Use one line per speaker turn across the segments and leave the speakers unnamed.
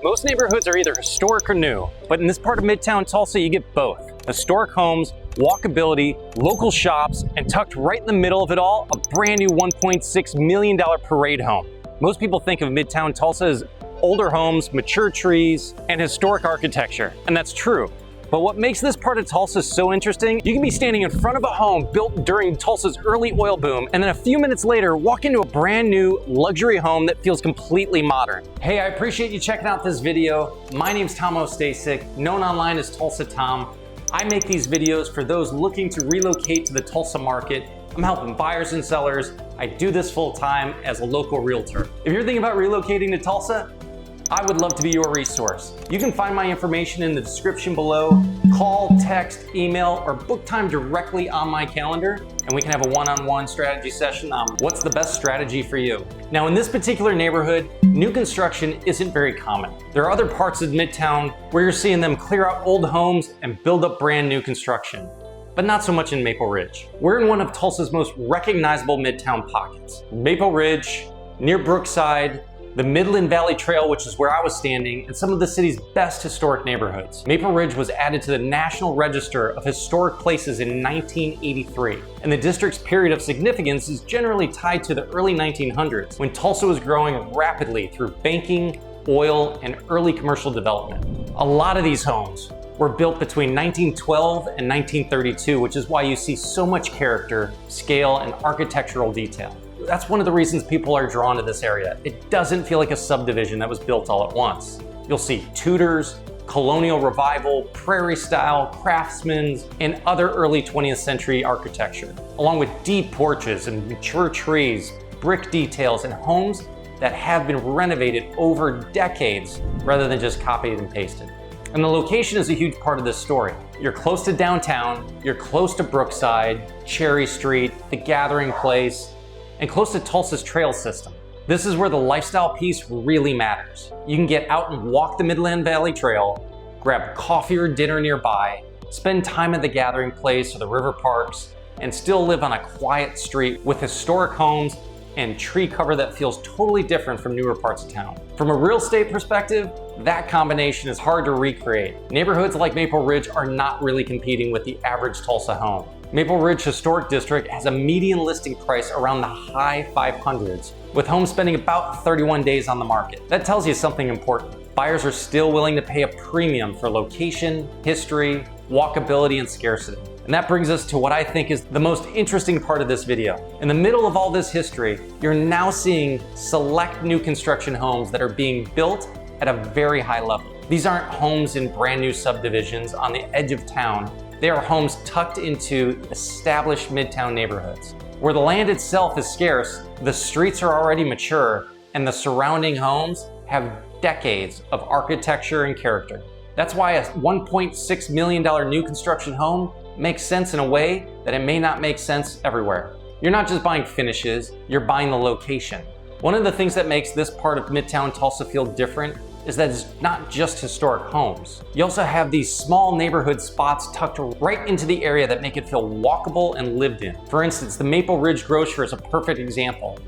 Most neighborhoods are either historic or new, but in this part of Midtown Tulsa, you get both. Historic homes, walkability, local shops, and tucked right in the middle of it all, a brand new $1.6 million parade home. Most people think of Midtown Tulsa as older homes, mature trees, and historic architecture, and that's true. But what makes this part of Tulsa so interesting, you can be standing in front of a home built during Tulsa's early oil boom, and then a few minutes later, walk into a brand new luxury home that feels completely modern. Hey, I appreciate you checking out this video. My name's Tom Ostasic, known online as Tulsa Tom. I make these videos for those looking to relocate to the Tulsa market. I'm helping buyers and sellers. I do this full time as a local realtor. If you're thinking about relocating to Tulsa, I would love to be your resource. You can find my information in the description below. Call, text, email, or book time directly on my calendar, and we can have a one-on-one strategy session on what's the best strategy for you. Now, in this particular neighborhood, new construction isn't very common. There are other parts of Midtown where you're seeing them clear out old homes and build up brand new construction, but not so much in Maple Ridge. We're in one of Tulsa's most recognizable Midtown pockets. Maple Ridge, near Brookside, the Midland Valley Trail, which is where I was standing, and some of the city's best historic neighborhoods. Maple Ridge was added to the National Register of Historic Places in 1983, and the district's period of significance is generally tied to the early 1900s, when Tulsa was growing rapidly through banking, oil, and early commercial development. A lot of these homes were built between 1912 and 1932, which is why you see so much character, scale, and architectural detail. That's one of the reasons people are drawn to this area. It doesn't feel like a subdivision that was built all at once. You'll see Tudors, Colonial Revival, Prairie Style, Craftsman's, and other early 20th century architecture, along with deep porches and mature trees, brick details, and homes that have been renovated over decades rather than just copied and pasted. And the location is a huge part of this story. You're close to downtown, you're close to Brookside, Cherry Street, the Gathering Place, and close to Tulsa's trail system. This is where the lifestyle piece really matters. You can get out and walk the Midland Valley Trail, grab coffee or dinner nearby, spend time at the Gathering Place or the river parks, and still live on a quiet street with historic homes and tree cover that feels totally different from newer parts of town. From a real estate perspective, that combination is hard to recreate. Neighborhoods like Maple Ridge are not really competing with the average Tulsa home. Maple Ridge Historic District has a median listing price around the high 500s, with homes spending about 31 days on the market. That tells you something important. Buyers are still willing to pay a premium for location, history, walkability, and scarcity. And that brings us to what I think is the most interesting part of this video. In the middle of all this history, you're now seeing select new construction homes that are being built at a very high level. These aren't homes in brand new subdivisions on the edge of town. They are homes tucked into established Midtown neighborhoods. Where the land itself is scarce, the streets are already mature, and the surrounding homes have decades of architecture and character. That's why a $1.6 million new construction home makes sense in a way that it may not make sense everywhere. You're not just buying finishes, you're buying the location. One of the things that makes this part of Midtown Tulsa feel different is that it's not just historic homes. You also have these small neighborhood spots tucked right into the area that make it feel walkable and lived in. For instance, the Maple Ridge Grocer is a perfect example.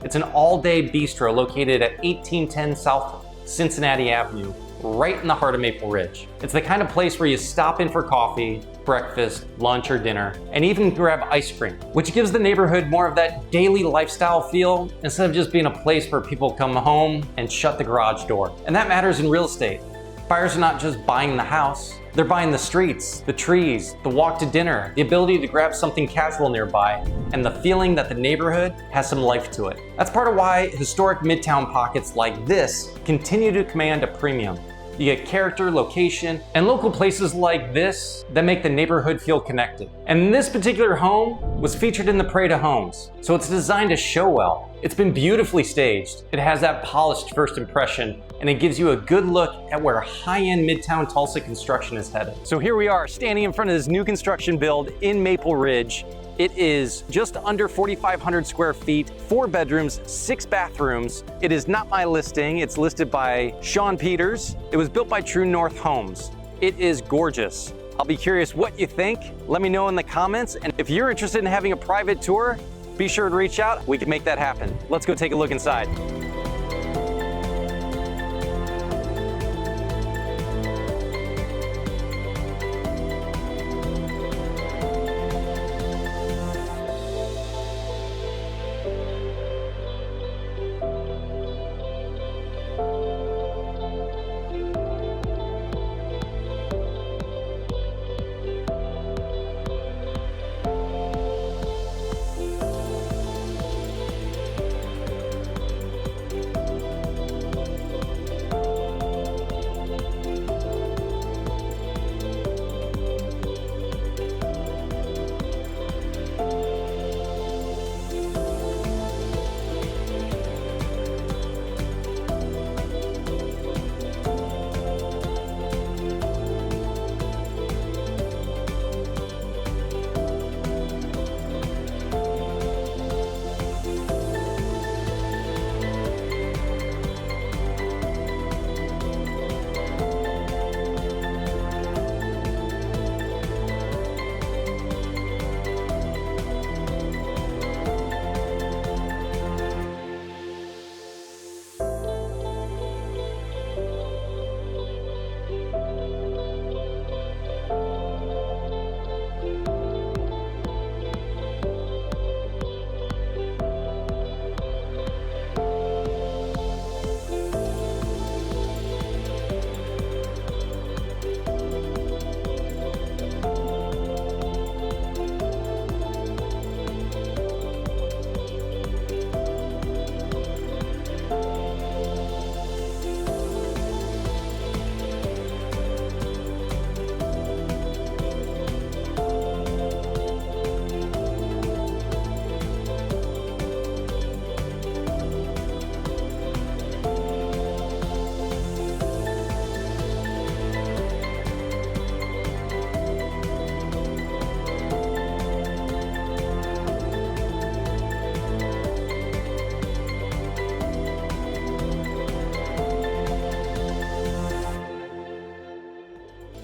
It's an all-day bistro located at 1810 South Cincinnati Avenue, right in the heart of Maple Ridge. It's the kind of place where you stop in for coffee, breakfast, lunch, or dinner, and even grab ice cream, which gives the neighborhood more of that daily lifestyle feel instead of just being a place where people come home and shut the garage door. And that matters in real estate. Buyers are not just buying the house, they're buying the streets, the trees, the walk to dinner, the ability to grab something casual nearby, and the feeling that the neighborhood has some life to it. That's part of why historic Midtown pockets like this continue to command a premium. You get character, location, and local places like this that make the neighborhood feel connected. And this particular home was featured in the Parade of Homes, so it's designed to show well. It's been beautifully staged. It has that polished first impression, and it gives you a good look at where high-end Midtown Tulsa construction is headed. So here we are, standing in front of this new construction build in Maple Ridge. It is just under 4,500 square feet, 4 bedrooms, 6 bathrooms. It is not my listing. It's listed by Sean Peters. It was built by True North Homes. It is gorgeous. I'll be curious what you think. Let me know in the comments. And if you're interested in having a private tour, be sure to reach out. We can make that happen. Let's go take a look inside.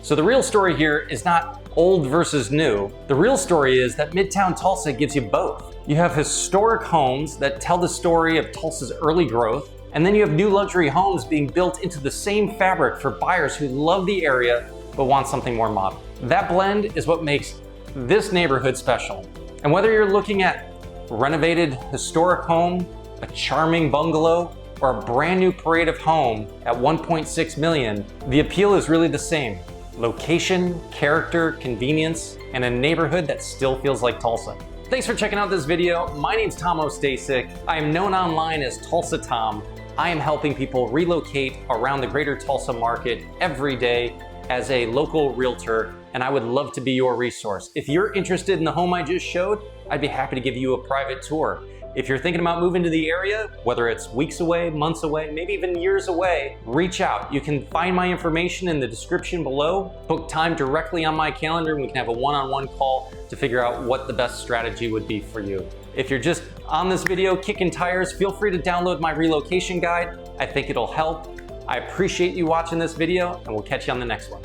So the real story here is not old versus new. The real story is that Midtown Tulsa gives you both. You have historic homes that tell the story of Tulsa's early growth, and then you have new luxury homes being built into the same fabric for buyers who love the area but want something more modern. That blend is what makes this neighborhood special. And whether you're looking at renovated historic home, a charming bungalow, or a brand new parade of home at 1.6 million, the appeal is really the same. Location, character, convenience, and a neighborhood that still feels like Tulsa. Thanks for checking out this video. My name's Tom Ostasic. I am known online as Tulsa Tom. I am helping people relocate around the greater Tulsa market every day as a local realtor, and I would love to be your resource. If you're interested in the home I just showed, I'd be happy to give you a private tour. If you're thinking about moving to the area, whether it's weeks away, months away, maybe even years away, reach out. You can find my information in the description below. Book time directly on my calendar and we can have a one-on-one call to figure out what the best strategy would be for you. If you're just on this video kicking tires, feel free to download my relocation guide. I think it'll help. I appreciate you watching this video and we'll catch you on the next one.